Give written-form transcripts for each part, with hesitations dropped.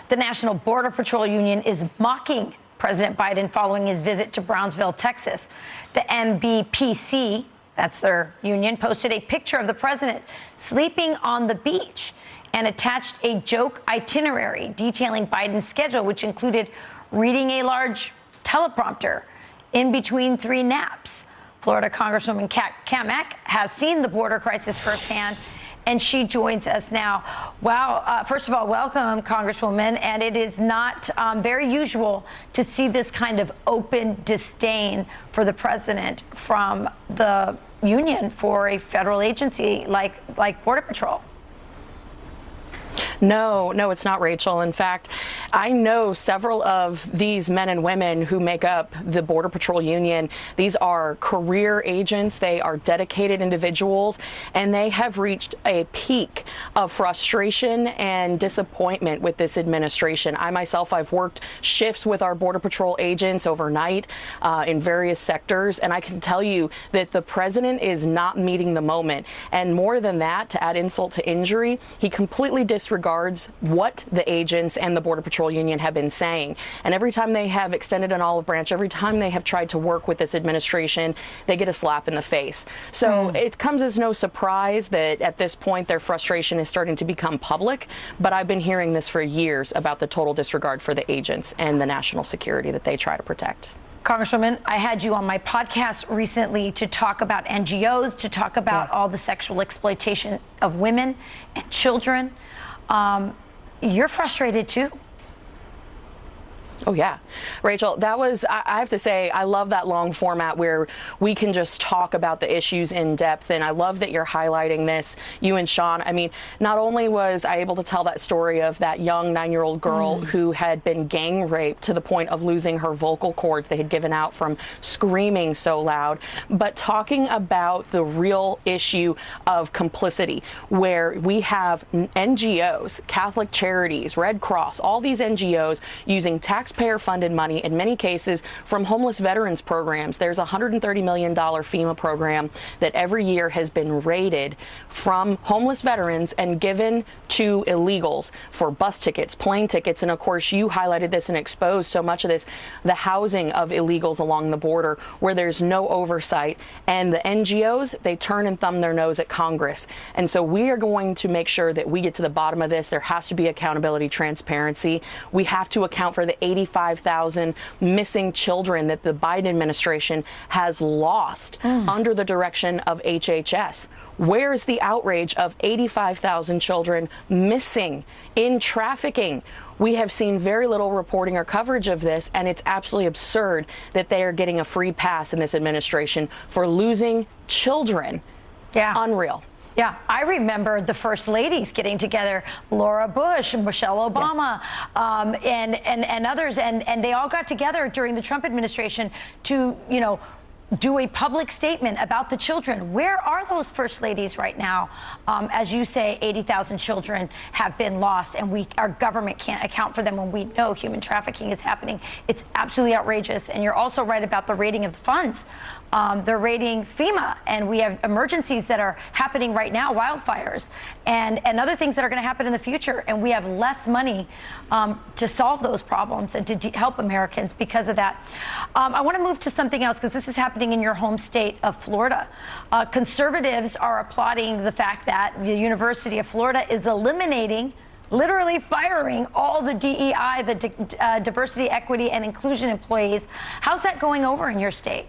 The National Border Patrol Union is mocking President Biden following his visit to Brownsville, Texas. The MBPC, that's their union, posted a picture of the president sleeping on the beach and attached a joke itinerary detailing Biden's schedule, which included reading a large teleprompter in between 3 naps. Florida Congresswoman Cammack has seen the border crisis firsthand, and she joins us now. Wow. First of all, welcome, Congresswoman. And it is not very usual to see this kind of open disdain for the president from the union for a federal agency like Border Patrol. No, it's not, Rachel. In fact, I know several of these men and women who make up the Border Patrol Union. These are career agents. They are dedicated individuals, and they have reached a peak of frustration and disappointment with this administration. I myself, I've worked shifts with our Border Patrol agents overnight in various sectors, and I can tell you that the president is not meeting the moment. And more than that, to add insult to injury, he completely disregards what the agents and the Border Patrol Union have been saying. And every time they have extended an olive branch, every time they have tried to work with this administration, they get a slap in the face. So it comes as no surprise that at this point their frustration is starting to become public. But I've been hearing this for years about the total disregard for the agents and the national security that they try to protect. Congresswoman, I had you on my podcast recently to talk about NGOs, to talk about all the sexual exploitation of women and children. You're frustrated too. Oh, yeah. Rachel, that was, I have to say, I love that long format where we can just talk about the issues in depth. And I love that you're highlighting this, you and Sean. I mean, not only was I able to tell that story of that young 9-year-old girl who had been gang raped to the point of losing her vocal cords they had given out from screaming so loud, but talking about the real issue of complicity, where we have NGOs, Catholic Charities, Red Cross, all these NGOs using taxpayer-funded money, in many cases from homeless veterans programs. There's a $130 million FEMA program that every year has been raided from homeless veterans and given to illegals for bus tickets, plane tickets, and of course you highlighted this and exposed so much of this, the housing of illegals along the border where there's no oversight. And the NGOs, they turn and thumb their nose at Congress. And so we are going to make sure that we get to the bottom of this. There has to be accountability, transparency. We have to account for the 85,000 missing children that the Biden administration has lost under the direction of HHS. Where's the outrage of 85,000 children missing in trafficking? We have seen very little reporting or coverage of this, and it's absolutely absurd that they are getting a free pass in this administration for losing children. Yeah. Unreal. Yeah, I remember the first ladies getting together, Laura Bush, Michelle Obama, and others, and they all got together during the Trump administration to, do a public statement about the children. Where are those first ladies right now? As you say, 80,000 children have been lost, and our government can't account for them when we know human trafficking is happening. It's absolutely outrageous. And you're also right about the raiding of the funds. They're raiding FEMA, and we have emergencies that are happening right now, wildfires, and other things that are going to happen in the future. And we have less money to solve those problems and to help Americans because of that. I want to move to something else, because this is happening in your home state of Florida. Conservatives are applauding the fact that the University of Florida is eliminating, literally firing, all the DEI, the diversity, equity, and inclusion employees. How's that going over in your state?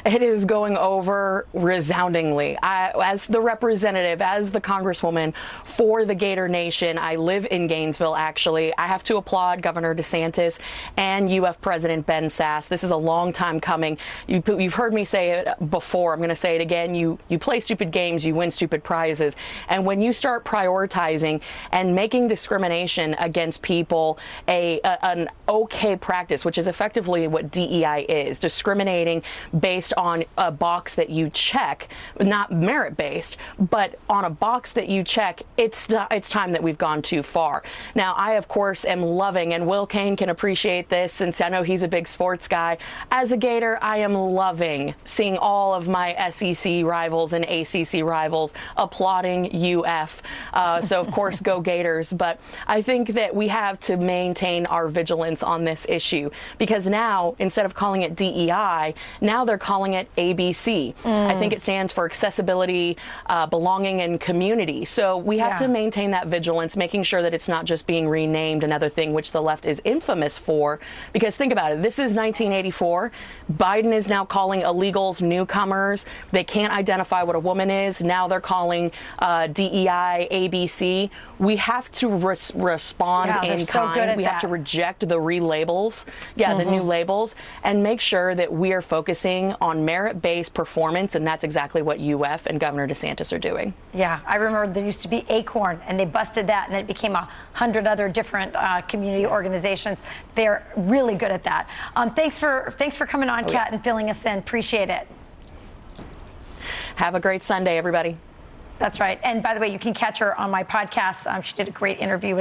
It is going over resoundingly. As the representative, as the congresswoman for the Gator Nation, I live in Gainesville, actually. I have to applaud Governor DeSantis and UF President Ben Sasse. This is a long time coming. You've heard me say it before. I'm going to say it again. You play stupid games, you win stupid prizes. And when you start prioritizing and making discrimination against people an okay practice, which is effectively what DEI is, discriminating discriminating based on a box that you check, not merit-based, but on a box that you check, it's time that we've gone too far. Now, I, of course, am loving, and Will Kane can appreciate this since I know he's a big sports guy. As a Gator, I am loving seeing all of my SEC rivals and ACC rivals applauding UF. So, of course, go Gators. But I think that we have to maintain our vigilance on this issue, because now, instead of calling it DEI, now they're calling it ABC. I think it stands for accessibility, belonging, and community. So we have to maintain that vigilance, making sure that it's not just being renamed another thing, which the left is infamous for. Because think about it, this is 1984. Biden is now calling illegals newcomers. They can't identify what a woman is. Now they're calling DEI ABC. We have to respond in kind. We have to reject the relabels, the new labels, and make sure that we are focusing on merit-based performance, and that's exactly what UF and Governor DeSantis are doing. Yeah, I remember there used to be Acorn, and they busted that, and it became 100 other different community organizations. They're really good at that. Thanks for coming on, Kat, and filling us in. Appreciate it. Have a great Sunday, everybody. That's right. And by the way, you can catch her on my podcast. She did a great interview with